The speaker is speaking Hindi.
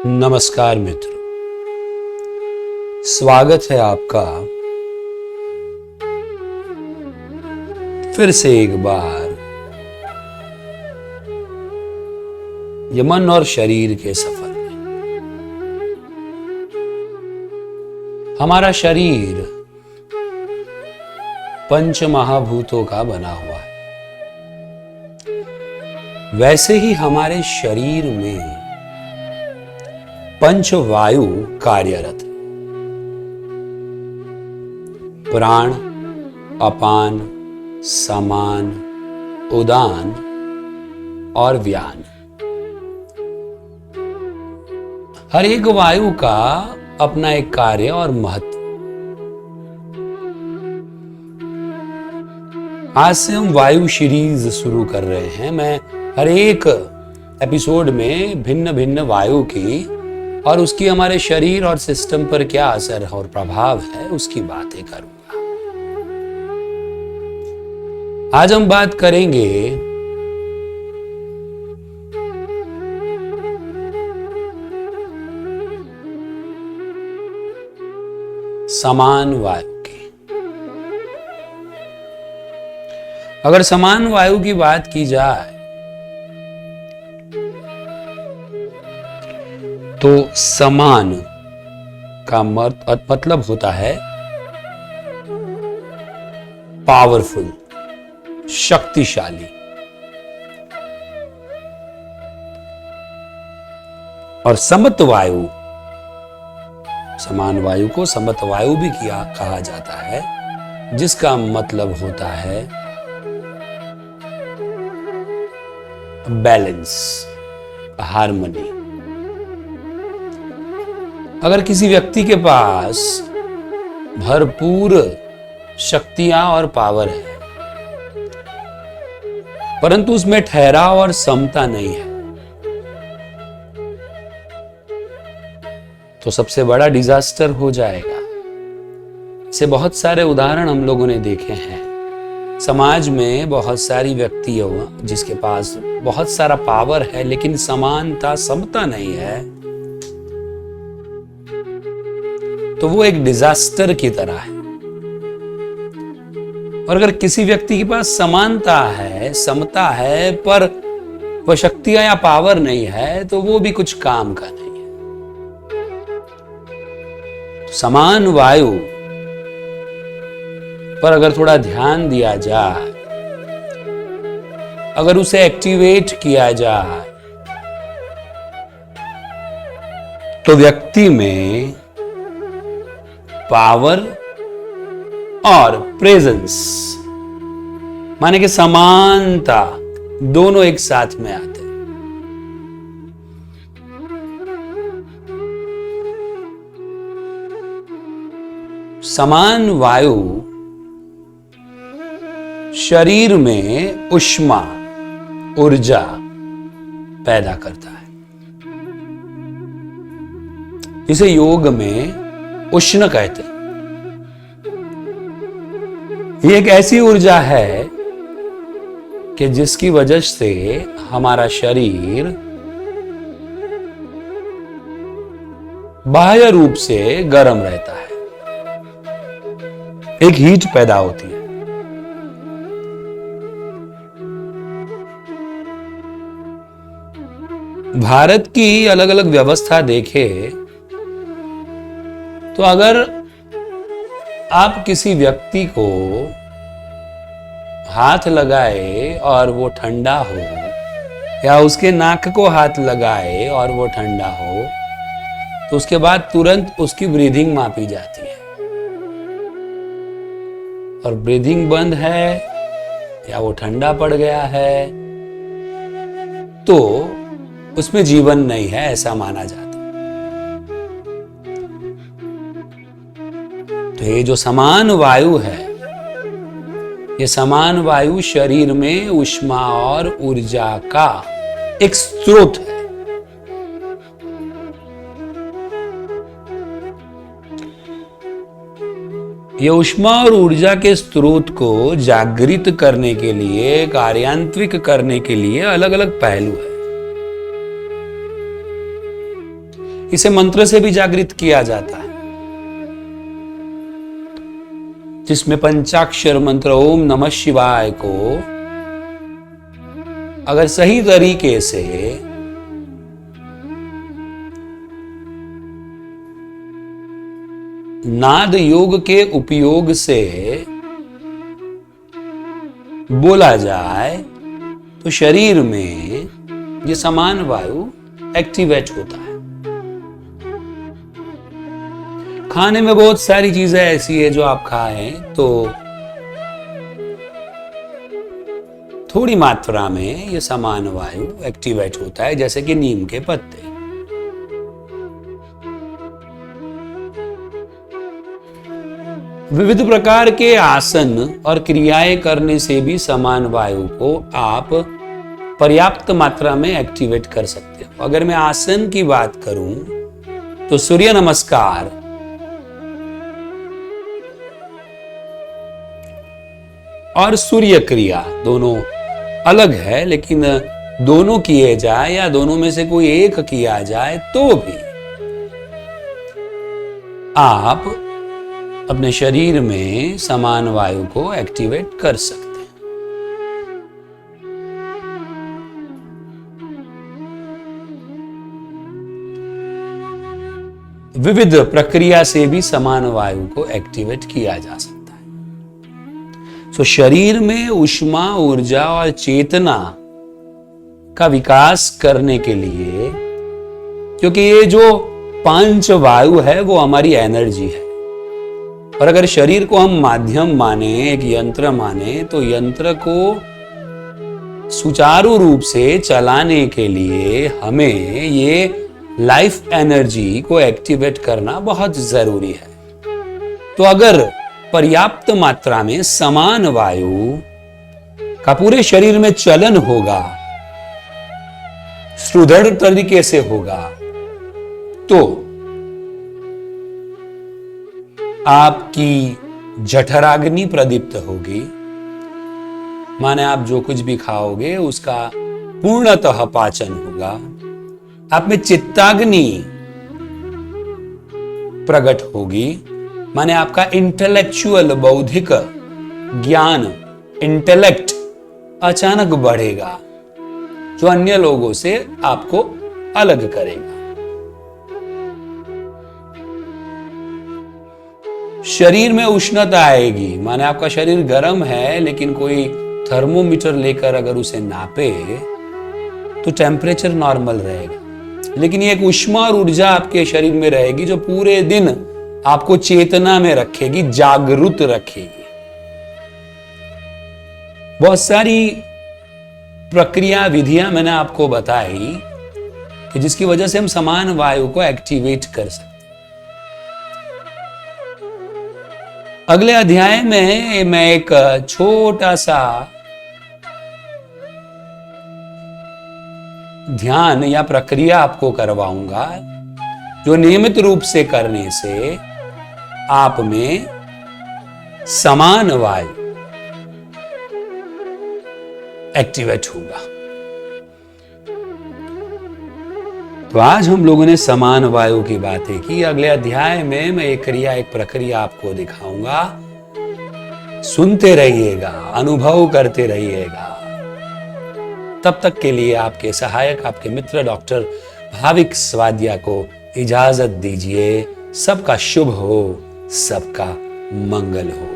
नमस्कार मित्रों, स्वागत है आपका फिर से एक बार ये मन और शरीर के सफर में। हमारा शरीर पंच महाभूतों का बना हुआ है। वैसे ही हमारे शरीर में पंच वायु कार्यरत है। प्राण, अपान, समान, उदान और व्यान। हर एक वायु का अपना एक कार्य और महत्व। आज से हम वायु सीरीज शुरू कर रहे हैं। मैं हर एक एपिसोड में भिन्न भिन्न वायु की और उसकी हमारे शरीर और सिस्टम पर क्या असर और प्रभाव है उसकी बातें करूंगा। आज हम बात करेंगे समान वायु की। अगर समान वायु की बात की जाए तो समान का मतलब होता है पावरफुल, शक्तिशाली। और समत वायु, समान वायु को समत वायु भी कहा जाता है, जिसका मतलब होता है बैलेंस, हार्मनी। अगर किसी व्यक्ति के पास भरपूर शक्तियां और पावर है परंतु उसमें ठहराव और समता नहीं है तो सबसे बड़ा डिजास्टर हो जाएगा। ऐसे बहुत सारे उदाहरण हम लोगों ने देखे हैं। समाज में बहुत सारी व्यक्तियों जिसके पास बहुत सारा पावर है लेकिन समानता, समता नहीं है, तो वो एक डिजास्टर की तरह है। और अगर किसी व्यक्ति के पास समानता है, समता है, पर वह शक्तियां या पावर नहीं है तो वो भी कुछ काम का नहीं है। समान वायु पर अगर थोड़ा ध्यान दिया जाए, अगर उसे एक्टिवेट किया जाए तो व्यक्ति में पावर और प्रेजेंस, माने कि समानता, दोनों एक साथ में आते हैं। समान वायु शरीर में ऊष्मा, ऊर्जा पैदा करता है। इसे योग में उष्ण कहते हैं। ये एक ऐसी ऊर्जा है कि जिसकी वजह से हमारा शरीर बाह्य रूप से गर्म रहता है, एक हीट पैदा होती है। भारत की अलग अलग व्यवस्था देखे तो अगर आप किसी व्यक्ति को हाथ लगाए और वो ठंडा हो, या उसके नाक को हाथ लगाए और वो ठंडा हो, तो उसके बाद तुरंत उसकी ब्रीदिंग मापी जाती है। और ब्रीदिंग बंद है या वो ठंडा पड़ गया है तो उसमें जीवन नहीं है, ऐसा माना जाता है। तो ये जो समान वायु है, ये समान वायु शरीर में ऊष्मा और ऊर्जा का एक स्रोत है। ये ऊष्मा और ऊर्जा के स्रोत को जागृत करने के लिए, कार्यान्वित करने के लिए अलग अलग पहलू है। इसे मंत्र से भी जागृत किया जाता है, जिसमें पंचाक्षर मंत्र ओम नमः शिवाय को अगर सही तरीके से नाद योग के उपयोग से बोला जाए तो शरीर में ये समान वायु एक्टिवेट होता है। खाने में बहुत सारी चीजें ऐसी है जो आप खाएं तो थोड़ी मात्रा में ये समान वायु एक्टिवेट होता है, जैसे कि नीम के पत्ते। विविध प्रकार के आसन और क्रियाएं करने से भी समान वायु को आप पर्याप्त मात्रा में एक्टिवेट कर सकते हो। अगर मैं आसन की बात करूं तो सूर्य नमस्कार और सूर्य क्रिया दोनों अलग है, लेकिन दोनों किए जाए या दोनों में से कोई एक किया जाए तो भी आप अपने शरीर में समान वायु को एक्टिवेट कर सकते हैं। विविध प्रक्रिया से भी समान वायु को एक्टिवेट किया जा सकता है। तो शरीर में ऊष्मा, ऊर्जा और चेतना का विकास करने के लिए, क्योंकि ये जो पांच वायु है वो हमारी एनर्जी है, और अगर शरीर को हम माध्यम माने, एक यंत्र माने, तो यंत्र को सुचारू रूप से चलाने के लिए हमें ये लाइफ एनर्जी को एक्टिवेट करना बहुत जरूरी है। तो अगर पर्याप्त मात्रा में समान वायु का पूरे शरीर में चलन होगा, सुदृढ़ तरीके से होगा, तो आपकी जठराग्नि प्रदीप्त होगी। माने आप जो कुछ भी खाओगे उसका पूर्णतः पाचन होगा। आप में चित्ताग्नि प्रकट होगी, माने आपका इंटेलेक्चुअल, बौद्धिक ज्ञान, इंटेलेक्ट अचानक बढ़ेगा, जो अन्य लोगों से आपको अलग करेगा। शरीर में उष्णता आएगी, माने आपका शरीर गर्म है, लेकिन कोई थर्मोमीटर लेकर अगर उसे नापे तो टेम्परेचर नॉर्मल रहेगा। लेकिन ये एक ऊष्मा और ऊर्जा आपके शरीर में रहेगी जो पूरे दिन आपको चेतना में रखेगी, जागरूक रखेगी। बहुत सारी प्रक्रिया, विधियां मैंने आपको बताई कि जिसकी वजह से हम समान वायु को एक्टिवेट कर सकते। अगले अध्याय में मैं एक छोटा सा ध्यान या प्रक्रिया आपको करवाऊंगा, जो नियमित रूप से करने से आप में समान वायु एक्टिवेट होगा। तो आज हम लोगों ने समान वायु की बातें की। अगले अध्याय में मैं एक क्रिया, एक प्रक्रिया आपको दिखाऊंगा। सुनते रहिएगा, अनुभव करते रहिएगा। तब तक के लिए आपके सहायक, आपके मित्र डॉक्टर भाविक स्वाद्या को इजाजत दीजिए। सबका शुभ हो, सबका मंगल हो।